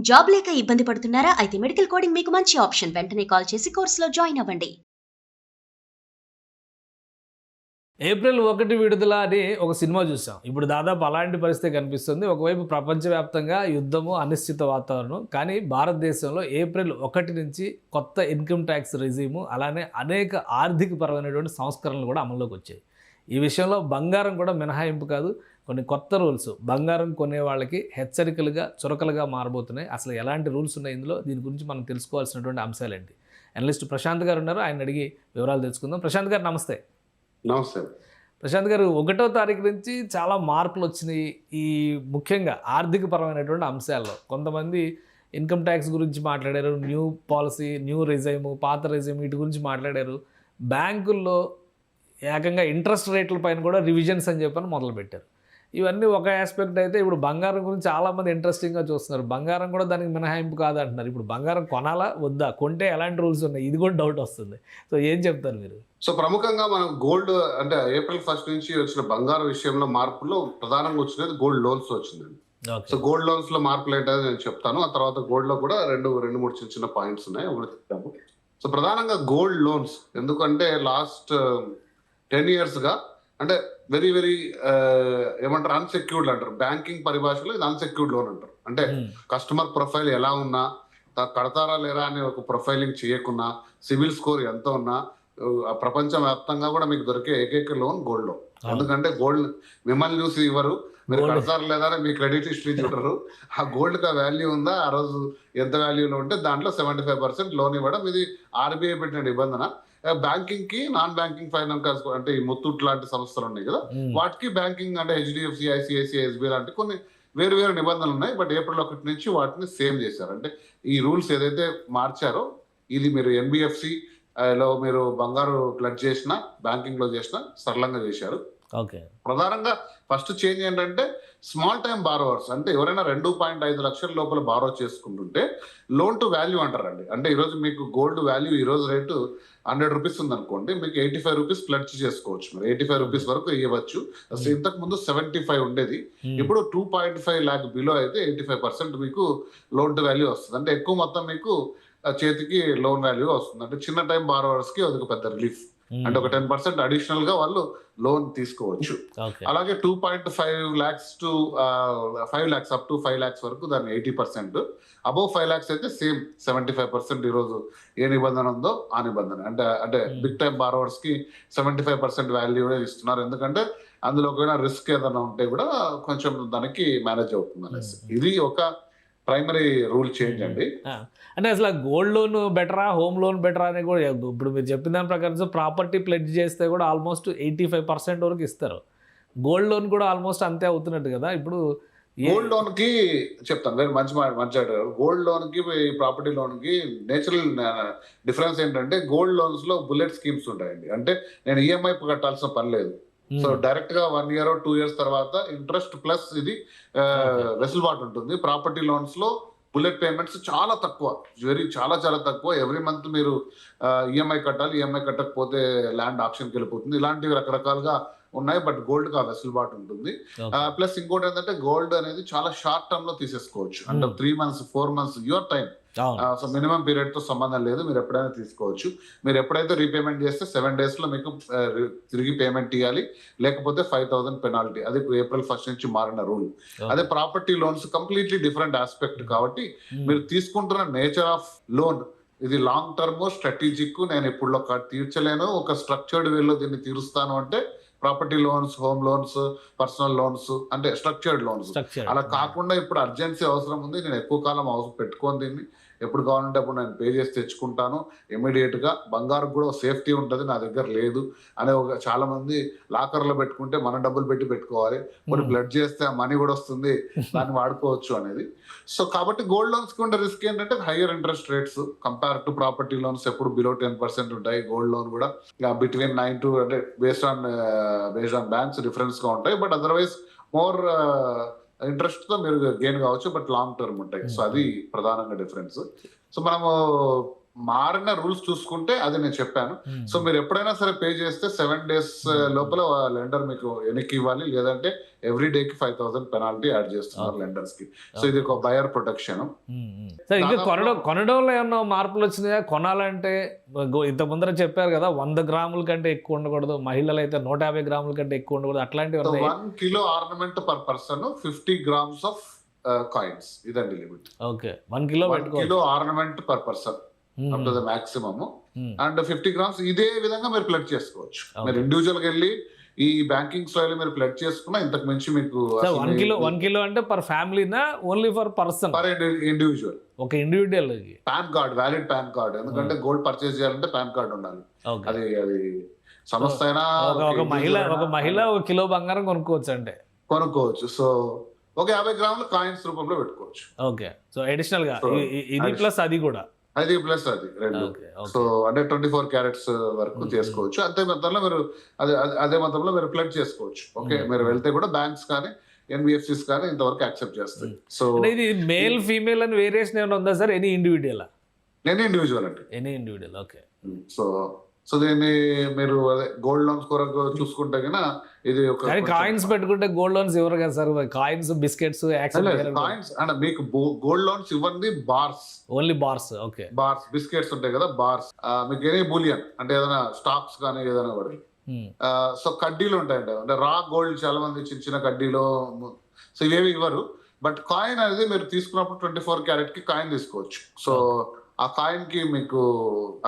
Job లేక ఇబ్బంది పడుతున్నారా? అయితే మెడికల్ కోడింగ్ మీకు మంచి ఆప్షన్. వెంటనే కాల్ చేసి కోర్సులో జాయిన్ అవ్వండి. ఏప్రిల్ 1 విడుదల అని ఒక సినిమా చూసాం. ఇప్పుడు దాదాపు అలాంటి పరిస్థితి కనిపిస్తుంది. ఒకవైపు ప్రపంచవ్యాప్తంగా యుద్ధము, అనిశ్చిత వాతావరణం. కానీ భారతదేశంలో ఏప్రిల్ 1 నుంచి కొత్త ఇన్కమ్ ట్యాక్స్ రెజీము, అలానే అనేక ఆర్థికపరమైనటువంటి సంస్కరణలు కూడా అమల్లోకి వచ్చాయి. ఈ విషయంలో బంగారం కూడా మినహాయింపు కాదు. కొన్ని కొత్త రూల్స్ బంగారం కొనే వాళ్ళకి హెచ్చరికలుగా, చురకలుగా మారబోతున్నాయి. అసలు ఎలాంటి రూల్స్ ఉన్నాయి ఇందులో? దీని గురించి మనం తెలుసుకోవాల్సినటువంటి అంశాలేంటి? అనలిస్ట్ ప్రశాంత్ గారు ఉన్నారు. ఆయన అడిగి వివరాలు తెలుసుకుందాం. ప్రశాంత్ గారు నమస్తే. నమస్తే. ప్రశాంత్ గారు, 1వ తారీఖు నుంచి చాలా మార్పులు వచ్చినాయి. ఈ ముఖ్యంగా ఆర్థికపరమైనటువంటి అంశాల్లో కొంతమంది ఇన్కమ్ ట్యాక్స్ గురించి మాట్లాడారు, న్యూ పాలసీ, న్యూ రిజైము, పాత రిజైమ్, వీటి గురించి మాట్లాడారు. బ్యాంకుల్లో ఏకంగా ఇంట్రెస్ట్ రేట్ల పైన కూడా రివిజన్స్ అని చెప్పని మొదలుపెట్టారు. ఇవన్నీ ఒక ఆస్పెక్ట్ అయితే, ఇప్పుడు బంగారం గురించి చాలామంది ఇంట్రెస్టింగ్గా చూస్తున్నారు. బంగారం కూడా దానికి మినహాయింపు కాదంటున్నారు. ఇప్పుడు బంగారం కొనాలా వద్దా, కొంటే ఎలాంటి రూల్స్ ఉన్నాయి, ఇది కూడా డౌట్ వస్తుంది. సో ఏం చెప్తారు మీరు? సో ప్రముఖంగా మనం గోల్డ్ అంటే ఏప్రిల్ 1 నుంచి వచ్చిన బంగారు విషయంలో మార్పులో ప్రధానంగా వచ్చినది గోల్డ్ లోన్స్ వచ్చిందండి. సో గోల్డ్ లోన్స్ లో మార్పులు ఏంటని నేను చెప్తాను. ఆ తర్వాత గోల్డ్ లో కూడా రెండు మూడు చిన్న చిన్న పాయింట్స్ ఉన్నాయి, ఒకటి చెప్తాము. సో ప్రధానంగా గోల్డ్ లోన్స్ ఎందుకంటే లాస్ట్ 10 years గా అంటే వెరీ వెరీ ఏమంటారు, అన్సెక్యూర్డ్ అంటారు. బ్యాంకింగ్ పరిభాషలో ఇది అన్సెక్యూర్డ్ లోన్ అంటారు. అంటే కస్టమర్ ప్రొఫైల్ ఎలా ఉన్నా, కడతారా లేరా అని ఒక ప్రొఫైలింగ్ చేయకున్నా, సివిల్ స్కోర్ ఎంత ఉన్నా, ప్రపంచం వ్యాప్తంగా కూడా మీకు దొరికే ఏకైక లోన్ గోల్డ్ లోన్. ఎందుకంటే గోల్డ్ మిమ్మల్ని చూసి ఇవ్వరు, మీరు కడతారు లేదా మీ క్రెడిట్ హిస్టరీ చూడరు. ఆ గోల్డ్ కి వాల్యూ ఉందా, ఆ రోజు ఎంత వాల్యూలో ఉంటే దాంట్లో 75% లోన్ ఇవ్వడం. ఇది ఆర్బీఐ పెట్టిన నిబంధన. బ్యాంకింగ్ కి నాన్ బ్యాంకింగ్ ఫైనాన్స్ అంటే ఈ ముత్తూట్ లాంటి సంస్థలు ఉన్నాయి కదా, వాటికి బ్యాంకింగ్ అంటే హెచ్డిఎఫ్సి, ఐసిఐసిఐ, ఎస్బీఐ లాంటి కొన్ని వేరు వేరు నిబంధనలు ఉన్నాయి. బట్ ఏప్రిల్ 1 నుంచి వాటిని సేమ్ చేశారు. అంటే ఈ రూల్స్ ఏదైతే మార్చారో, ఇది మీరు ఎన్బిఎఫ్సి లో మీరు బంగారు ప్లడ్ చేసినా, బ్యాంకింగ్ లో చేసినా సరళంగా చేశారు. ఓకే. ప్రధానంగా ఫస్ట్ చేంజ్ ఏంటంటే స్మాల్ టైం బారోవర్స్, అంటే ఎవరైనా 2.5 లక్షల లోపల బారో చేసుకుంటుంటే లోన్ టు వాల్యూ అంటారండి. అంటే ఈరోజు మీకు గోల్డ్ వాల్యూ ఈ రోజు రేటు 100 రూపీస్ ఉందనుకోండి, మీకు 85 రూపీస్ ప్లడ్జ్ చేసుకోవచ్చు. మరి 85 రూపీస్ వరకు ఇవ్వచ్చు. అసలు ఇంతకు ముందు 75 ఉండేది, ఇప్పుడు 2.5 lakh బిలో అయితే 85% మీకు లోన్ టు వాల్యూ వస్తుంది. అంటే ఎక్కువ మొత్తం మీకు చేతికి లోన్ వాల్యూ వస్తుంది. అంటే చిన్న టైం బారోవర్స్ కి అది ఒక పెద్ద రిలీఫ్. అంటే ఒక 10% అడిషనల్ గా వాళ్ళు లోన్ తీసుకోవచ్చు. అలాగే 2.5 lakhs to 5 lakhs up to 5 lakhs వరకు దాన్ని 80%, అబౌవ్ 5 lakhs అయితే సేమ్ 75%. ఈరోజు ఏ నిబంధన ఉందో ఆ నిబంధన. అంటే బిగ్ టైం బారోవర్స్ కి 75% వాల్యూ ఇస్తున్నారు. ఎందుకంటే అందులో ఒకవేళ రిస్క్ ఏదైనా ఉంటే కూడా కొంచెం దానికి మేనేజ్ అవుతుంది అనేసి. ఇది ఒక ప్రైమరీ రూల్ చేంజ్ అండి. అంటే అసలు గోల్డ్ లోన్ బెటరా, హోమ్ లోన్ బెటరా అని కూడా ఇప్పుడు మీరు చెప్పిన దాని ప్రకారం ప్రాపర్టీ ప్లెడ్జ్ చేస్తే కూడా ఆల్మోస్ట్ 85% వరకు ఇస్తారు. గోల్డ్ లోన్ కూడా ఆల్మోస్ట్ అంతే అవుతున్నట్టు కదా ఇప్పుడు. గోల్డ్ లోన్ కి చెప్తాను, వేరే మంచి గోల్డ్ లోన్ కి ప్రాపర్టీ లోన్ కి నేచురల్ డిఫరెన్స్ ఏంటంటే, గోల్డ్ లోన్స్ లో బుల్లెట్ స్కీమ్స్ ఉంటాయండి. అంటే నేను ఈఎంఐ కట్టాల్సిన పని లేదు. సో డైరెక్ట్ గా 1 year 2 years తర్వాత ఇంట్రెస్ట్ ప్లస్ ఇది వెసులుబాటు ఉంటుంది. ప్రాపర్టీ లోన్స్ లో బుల్లెట్ పేమెంట్స్ చాలా తక్కువ, చాలా తక్కువ. ఎవ్రీ మంత్ మీరు ఈఎంఐ కట్టాలి, ఈఎంఐ కట్టకపోతే ల్యాండ్ ఆప్షన్కి వెళ్ళిపోతుంది. ఇలాంటివి రకరకాలుగా ఉన్నాయి. బట్ గోల్డ్ కి ఆ వెసులుబాటు ఉంటుంది. ప్లస్ ఇంకోటి ఏంటంటే, గోల్డ్ అనేది చాలా షార్ట్ టర్మ్ లో తీసేసుకోవచ్చు. అంటే 3 months 4 months your time. So minimum period తో సంబంధం లేదు, మీరు ఎప్పుడైనా తీసుకోవచ్చు. మీరు ఎప్పుడైతే రీపేమెంట్ చేస్తే 7 days లో మీకు తిరిగి పేమెంట్ ఇవ్వాలి, లేకపోతే 5,000 పెనాల్టీ. అది ఏప్రిల్ 1 నుంచి మారిన రూల్. అదే property loans completely different aspect కాబట్టి, మీరు తీసుకుంటున్న నేచర్ ఆఫ్ లోన్ ఇది లాంగ్ టర్మ్ స్ట్రాటజిక్. నేను ఇప్పుడు తీర్చలేను, ఒక స్ట్రక్చర్డ్ వేలో దీన్ని తీరుస్తాను అంటే property loans, home loans, personal loans అంటే స్ట్రక్చర్డ్ లోన్స్. అలా కాకుండా ఇప్పుడు అర్జెన్సీ అవసరం ఉంది, నేను ఎక్కువ కాలం అవసరం పెట్టుకొని దీన్ని ఎప్పుడు కావాలంటే అప్పుడు నేను పే చేసి తెచ్చుకుంటాను, ఇమీడియట్ గా బంగారు కూడా సేఫ్టీ ఉంటుంది, నా దగ్గర లేదు అనే చాలా మంది లాకర్లో పెట్టుకుంటే మన డబ్బులు పెట్టి పెట్టుకోవాలి, కొన్ని బ్లడ్ చేస్తే ఆ మనీ కూడా వస్తుంది, దాన్ని వాడుకోవచ్చు అనేది. సో కాబట్టి గోల్డ్ లోన్స్ కి ఉండే రిస్క్ ఏంటంటే hire interest rates compare to property loans. ఎప్పుడు బిలో 10% ఉంటాయి. గోల్డ్ లోన్ కూడా బిట్వీన్ 9 to అంటే బేస్డ్ ఆన్ బ్యాంక్స్ డిఫరెన్స్ గా ఉంటాయి. బట్ అదర్వైజ్ మోర్ ఇంట్రెస్ట్ తో మీరు గెయిన్ కావచ్చు, బట్ లాంగ్ టర్మ్ ఉంటాయి. సో అది ప్రధానంగా డిఫరెన్స్. సో మనము మారిన రూల్స్ చూసుకుంటే అది నేను చెప్పాను. సో మీరు ఎప్పుడైనా సరే పే చేస్తే 7 days లోపల లెండర్ మీకు వెనక్కి ఇవ్వాలి, లేదంటే ఎవ్రీ డేకి 5,000 పెనాల్టీ యాడ్ చేస్తున్నారు లెండర్స్ కి. సో ఇది ఒక బయర్ ప్రొటెక్షన్. సార్ ఇంకా కొనడంలో ఏమన్నా మార్పులు వచ్చినాయా? కొనాలంటే ఇంత ముందర చెప్పారు కదా 100 గ్రాముల కంటే ఎక్కువ ఉండకూడదు, మహిళలు అయితే 150 గ్రాముల కంటే ఎక్కువ ఉండకూడదు, అట్లాంటివి 1 kilo ornament per person 50 grams of coins, ఇదండి limit. Okay 1 kilo 1 kilo ornament per person up to the maximum. And 50 grams ఇదే విధంగా మీరు ప్లడ్ చేసుకోవచ్చు. మీరు ఇండివిజువల్ గా వెళ్ళి ఈ బ్యాంకింగ్ స్టైల్ మీరు ప్లడ్ చేసుకున్నా ఇంతకు మించి మీకు 1 కిలో అంటే పర్ ఫ్యామిలీనా only for person? Per individual. ఒక individual PAN card, valid PAN card, ఎందుకంటే గోల్డ్ పర్చేస్ చేయాలంటే పాన్ కార్డ్ ఉండాలి. అది సంస్థ అయినా ఒక మహిళ 1 కిలో బంగారం కొనుక్కోవచ్చు అంటే కొనుక్కోవచ్చు. సో ఒక 50 grams కాయిన్స్ రూపంలో పెట్టుకోవచ్చు. ఓకే. సో అడిషనల్ గా ఇది ప్లస్ అది కూడా, అది ప్లస్ అది రెండు. సో అంటే 24 carats వరకు చేసుకోవచ్చు. అంతే మొత్తంలో మీరు అదే మొత్తంలో మీరు ప్లడ్ చేసుకోవచ్చు. ఓకే, మీరు వెళ్తే కూడా బ్యాంక్స్ కానీ NBFCs కానీ ఇంతవరకు యాక్సెప్ట్ చేస్తాయి. సో ఇది మేల్ ఫీమేల్ అని వేరియేషన్ ఏమైనా ఉందా సార్? ఎనీ ఇండివిజువల్ అంటే ఎనీ ఇండివిజువల్. ఓకే. సో దీన్ని మీరు అదే గోల్డ్ లోన్స్ కొరకు చూసుకుంటే కన్నా ఇది ఒక కాయిన్స్ పెట్టుకుంటే గోల్డ్ లోన్స్ ఇవ్వరు కదా సార్? కాయిన్స్, బిస్కెట్స్ కాయిన్స్ అంటే మీకు గోల్డ్ లోన్స్ ఇవ్వండి bars, only bars. Okay, bars biscuits ఉంటాయి కదా, బార్స్. మీకు ఎనీ బులియన్ అంటే ఏదైనా స్టాక్స్ కానీ ఏదైనా కూడా. సో కడ్డీలు ఉంటాయండి, అంటే రా గోల్డ్ చాలా మంది చిన్న చిన్న కడ్డీలో, సో ఇవేవి ఇవ్వరు. బట్ కాయిన్ అనేది మీరు తీసుకున్నప్పుడు 24 carat కి కాయిన్ తీసుకోవచ్చు. సో ఆ కాయిన్ కి మీకు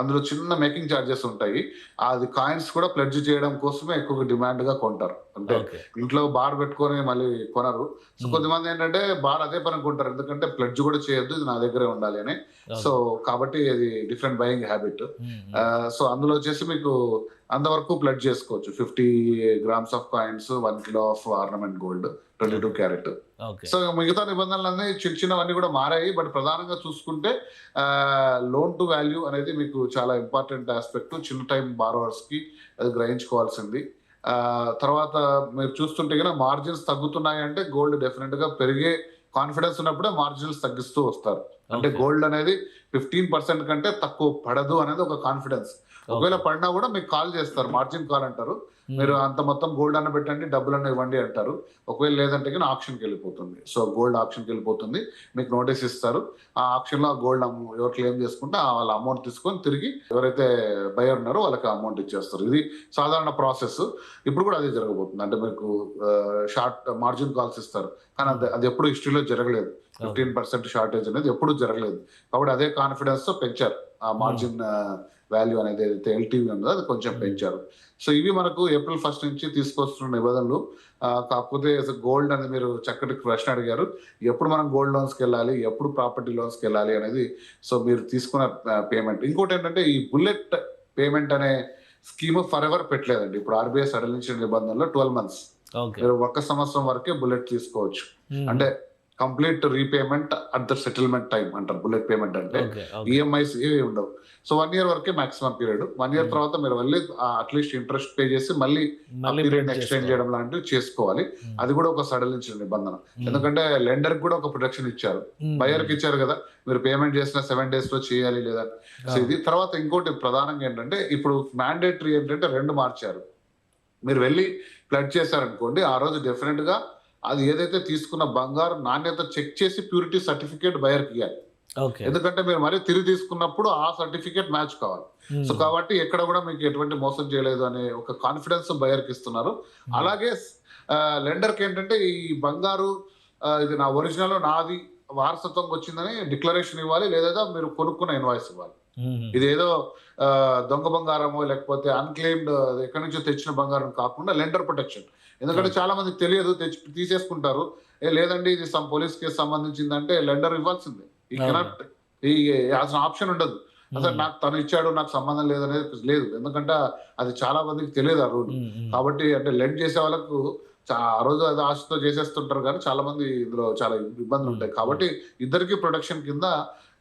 అందులో చిన్న మేకింగ్ ఛార్జెస్ ఉంటాయి. అది కాయిన్స్ కూడా ప్లెడ్జ్ చేయడం కోసమే ఎక్కువ డిమాండ్ గా కొంటారు. అంటే ఇంట్లో బార్ పెట్టుకొని మళ్ళీ కొనరు. సో కొంతమంది ఏంటంటే బార్ అదే పని కొంటారు, ఎందుకంటే ప్లెడ్జ్ కూడా చేయొద్దు, ఇది నా దగ్గరే ఉండాలి అని. సో కాబట్టి అది డిఫరెంట్ బయింగ్ హ్యాబిట్. సో అందులో వచ్చేసి మీకు అంతవరకు ప్లెడ్జ్ చేసుకోవచ్చు. 50 grams of coins, 1 kilo of ornament gold, 22 carat. So మిగతా నిబంధనలన్నీ చిన్న చిన్నవన్నీ కూడా మారాయి. బట్ ప్రధానంగా చూసుకుంటే లోన్ టు వాల్యూ అనేది మీకు చాలా ఇంపార్టెంట్ ఆస్పెక్ట్. చిన్న టైం బారోవర్స్ కి అది గ్రహించుకోవాల్సింది. తర్వాత మీరు చూస్తుంటే కనుక మార్జిన్స్ తగ్గుతున్నాయి అంటే గోల్డ్ డెఫినెట్ గా పెరిగే కాన్ఫిడెన్స్ ఉన్నప్పుడే మార్జిన్స్ తగ్గిస్తూ వస్తారు. అంటే గోల్డ్ అనేది 15% కంటే తక్కువ పడదు అనేది ఒక కాన్ఫిడెన్స్. ఒకవేళ పడినా కూడా మీకు కాల్ చేస్తారు, మార్జిన్ కాల్ అంటారు. మీరు అంత మొత్తం గోల్డ్ అన్న పెట్టండి, డబ్బులన్న ఇవ్వండి అంటారు. ఒకవేళ లేదంటే కానీ ఆప్షన్కి వెళ్ళిపోతుంది. సో గోల్డ్ ఆప్షన్కి వెళ్ళిపోతుంది, మీకు నోటీస్ ఇస్తారు. ఆ ఆప్షన్ లో గోల్డ్ ఎవరు క్లెయిమ్ చేసుకుంటే వాళ్ళ అమౌంట్ తీసుకొని తిరిగి ఎవరైతే బయర్ ఉన్నారో వాళ్ళకి అమౌంట్ ఇచ్చేస్తారు. ఇది సాధారణ ప్రాసెస్. ఇప్పుడు కూడా అదే జరగబోతుంది. అంటే మీకు షార్ట్ మార్జిన్ కాల్స్ ఇస్తారు, కానీ అది ఎప్పుడు హిస్టరీలో జరగలేదు. 15% షార్టేజ్ అనేది ఎప్పుడు జరగలేదు. కాబట్టి అదే కాన్ఫిడెన్స్ తో పెంచారు ఆ మార్జిన్ వాల్యూ అనేది, ఏదైతే LTV ఉందో అది కొంచెం పెంచారు. సో ఇవి మనకు April 1st నుంచి తీసుకొస్తున్న నిబంధనలు. కాకపోతే గోల్డ్ అనేది మీరు చక్కటి ప్రశ్న అడిగారు, ఎప్పుడు మనం గోల్డ్ లోన్స్కి వెళ్ళాలి, ఎప్పుడు ప్రాపర్టీ లోన్స్కి వెళ్ళాలి అనేది. సో మీరు తీసుకున్న పేమెంట్. ఇంకోటి ఏంటంటే ఈ బుల్లెట్ పేమెంట్ అనే స్కీమ్ ఫర్ ఎవర్ పెట్టలేదండి. ఇప్పుడు RBI సడలించిన నిబంధనలో 12 months, మీరు 1 సంవత్సరం వరకే బుల్లెట్ తీసుకోవచ్చు. అంటే complete repayment at the settlement time అంటారు బుల్లెట్ పేమెంట్ అంటే. EMIs ఏవి ఉండవు. సో 1 year వరకే మాక్సిమం పీరియడ్. 1 year తర్వాత మీరు మళ్ళీ అట్లీస్ట్ ఇంట్రెస్ట్ పే చేసి మళ్ళీ పీరియడ్ ఎక్స్టెండ్ చేయడం లాంటివి చేసుకోవాలి. అది కూడా ఒక సడలించిన నిబంధన. ఎందుకంటే లెండర్ కూడా ఒక ప్రొటెక్షన్ ఇచ్చారు, బయర్ కి ఇచ్చారు కదా, మీరు పేమెంట్ చేసిన 7 days లో చేయాలి లేదా. సో ఇది తర్వాత ఇంకోటి ప్రధానంగా ఏంటంటే ఇప్పుడు మ్యాండేటరీ ఏంటంటే 2 మార్చారు. మీరు వెళ్ళి ప్లడ్ చేశారనుకోండి, ఆ రోజు డెఫినెట్ గా అది ఏదైతే తీసుకున్న బంగారు నాణ్యత చెక్ చేసి ప్యూరిటీ సర్టిఫికేట్ బయర్కి ఇవ్వాలి. ఎందుకంటే మీరు మరీ తిరిగి తీసుకున్నప్పుడు ఆ సర్టిఫికేట్ మ్యాచ్ కావాలి. సో కాబట్టి ఎక్కడ కూడా మీకు ఎటువంటి మోసం చేయలేదు అనే ఒక కాన్ఫిడెన్స్ బయర్కి ఇస్తున్నారు. అలాగే లెండర్ కి ఏంటంటే ఈ బంగారు ఇది నా ఒరిజినల్, నాది వారసత్వంగా వచ్చిందని డిక్లరేషన్ ఇవ్వాలి, లేదా మీరు కొనుక్కున్న ఇన్వాయిస్ ఇవ్వాలి. ఇదేదో దొంగ బంగారమో లేకపోతే అన్క్లెయిమ్డ్ ఎక్కడి నుంచో తెచ్చిన బంగారం కాకుండా లెండర్ ప్రొటెక్షన్. ఎందుకంటే చాలా మందికి తెలియదు, తీసేసుకుంటారు. లేదండి ఇది సమ్ పోలీస్ కేసు సంబంధించిందంటే లెండర్ ఇవ్వాల్సిందే. ఈ కెనాట్ అసలు ఆప్షన్ ఉండదు. అసలు నాకు తను ఇచ్చాడు నాకు సంబంధం లేదనేది లేదు, ఎందుకంటే అది చాలా మందికి తెలియదు ఆ రూల్. కాబట్టి అంటే లెండ్ చేసే వాళ్ళకు ఆ రోజు అది ఆశతో చేసేస్తుంటారు, కానీ చాలా మంది ఇందులో చాలా ఇబ్బందులు ఉంటాయి. కాబట్టి ఇద్దరికి ప్రొటెక్షన్ కింద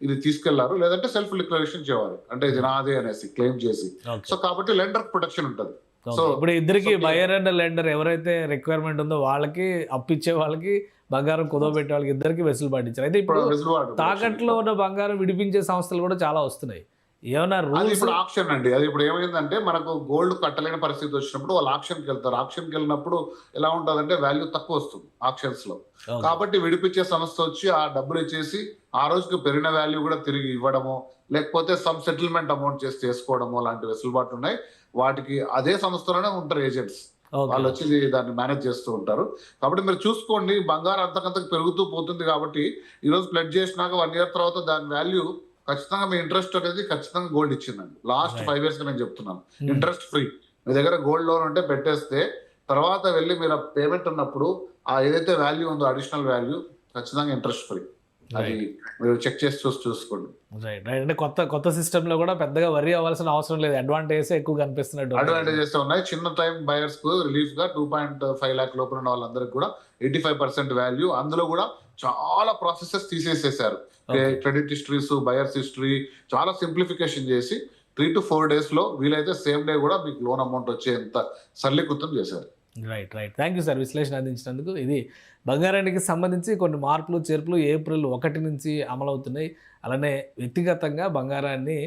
ఇది తీసుకెళ్లారు, లేదంటే సెల్ఫ్ డిక్లరేషన్ చేయాలి, అంటే ఇది నాదే అనేసి క్లెయిమ్ చేసి. సో కాబట్టి లెండర్ ప్రొటెక్షన్ ఉంటుంది. సో ఇప్పుడు ఇద్దరికి బయర్ అండ్ లెండర్ ఎవరైతే రిక్వైర్మెంట్ ఉందో వాళ్ళకి, అప్పిచ్చే వాళ్ళకి, బంగారం కుదవబెట్టే వాళ్ళకి ఇద్దరికి వెసులుబాటు ఇచ్చారు. అయితే ఇప్పుడు తాకట్లో ఉన్న బంగారం విడిపించే సంస్థలు కూడా చాలా వస్తున్నాయి. ఏమన్నా అది రూల్స్? ఇప్పుడు ఆప్షన్ అండి. అది ఇప్పుడు ఏమైందంటే మనకు గోల్డ్ కట్టలేని పరిస్థితి వచ్చినప్పుడు వాళ్ళు ఆక్షన్‌కి వెళ్తారు. ఆక్షన్‌కి వెళ్ళినప్పుడు ఎలా ఉంటదంటే వాల్యూ తక్కువ వస్తుంది ఆక్షన్స్‌లో. ఓకే. కాబట్టి విడిపించే సంస్థ వచ్చి ఆ డబ్బులు ఇచ్చేసి ఆ రోజుకి పెరిగిన వాల్యూ కూడా తిరిగి ఇవ్వడమో, లేకపోతే సమ్ సెటిల్మెంట్ అమౌంట్ చేసి చేసుకోవడమో లాంటి వెసులుబాట్లు ఉన్నాయి. వాటికి అదే సంస్థలోనే ఉంటారు ఏజెంట్స్. ఓకే. వాళ్ళు వచ్చి దాన్ని మేనేజ్ చేస్తూ ఉంటారు. కాబట్టి మీరు చూసుకోండి బంగారం అంతకంతకు పెరుగుతూ పోతుంది కాబట్టి ఈరోజు ప్లెడ్జ్ చేసినాక 1 ఇయర్ తర్వాత దాని వాల్యూ ఖచ్చితంగా మీ ఇంట్రెస్ట్ అనేది ఖచ్చితంగా గోల్డ్ ఇచ్చిందండి. Last right. 5 ఇయర్స్ నేను చెప్తున్నాను. హ్మ్. Interest free. మీ దగ్గర గోల్డ్ లోన్ ఉంటే పెట్టేస్తే తర్వాత వెళ్ళి మీరు పేమెంట్ ఉన్నప్పుడు ఆ ఏదైతే వాల్యూ ఉందో అడిషనల్ వాల్యూ ఖచ్చితంగా ఇంట్రెస్ట్ ఫ్రీ. అది మీరు చెక్ చేసి చూసుకోండి. రైట్. రైట్. అంటే కొత్త సిస్టమ్‌లో కూడా పెద్దగా వరీ అవ్వాల్సిన అవసరం లేదు. అడ్వాంటేజెస్ ఎక్కువ కనిపిస్తున్నట్టు ఉన్నాయి. అడ్వాంటేజెస్ ఉన్నాయి. చిన్న టైం బయర్స్ కు రిలీఫ్ గా 2.5 లాక్ లోపల ఉన్న వాళ్ళందరికీ కూడా 85% వాల్యూ. అందులో కూడా చాలా ప్రాసెసెస్ తీసేసేసారు. Okay. Credit histories, buyers history చాలా సింప్లిఫికేషన్ చేసి 3 to 4 డేస్ లో వీలైతే సేమ్ డే కూడా మీకు లోన్ అమౌంట్ వచ్చేంత సరళీకృతం చేశారు. Right. Right. Thank you sir విశ్లేషణ అందించినందుకు. ఇది బంగారానికి సంబంధించి కొన్ని మార్పులు, చేర్పులు ఏప్రిల్ 1 నుంచి అమలవుతున్నాయి. అలానే వ్యక్తిగతంగా బంగారాన్ని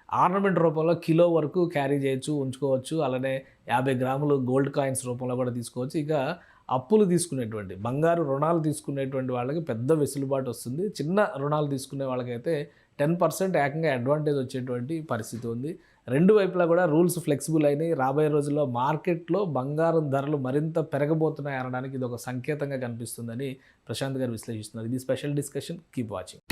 ఆర్నమెంట్ రూపంలో కిలో వరకు క్యారీ చేయొచ్చు, ఉంచుకోవచ్చు. అలానే 50 గ్రాములు గోల్డ్ కాయిన్స్ రూపంలో కూడా తీసుకోవచ్చు. ఇక అప్పులు తీసుకునేటువంటి బంగారు రుణాలు తీసుకునేటువంటి వాళ్ళకి పెద్ద వెసులుబాటు వస్తుంది. చిన్న రుణాలు తీసుకునే వాళ్ళకైతే 10% ఏకంగా అడ్వాంటేజ్ వచ్చేటువంటి పరిస్థితి ఉంది. రెండు వైపులా కూడా రూల్స్ ఫ్లెక్సిబుల్ అయినాయి. రాబోయే రోజుల్లో మార్కెట్లో బంగారం ధరలు మరింత పెరగబోతున్నాయి అనడానికి ఇది ఒక సంకేతంగా కనిపిస్తుందని ప్రశాంత్ గారు విశ్లేషిస్తున్నారు. ఇది స్పెషల్ డిస్కషన్. Keep watching.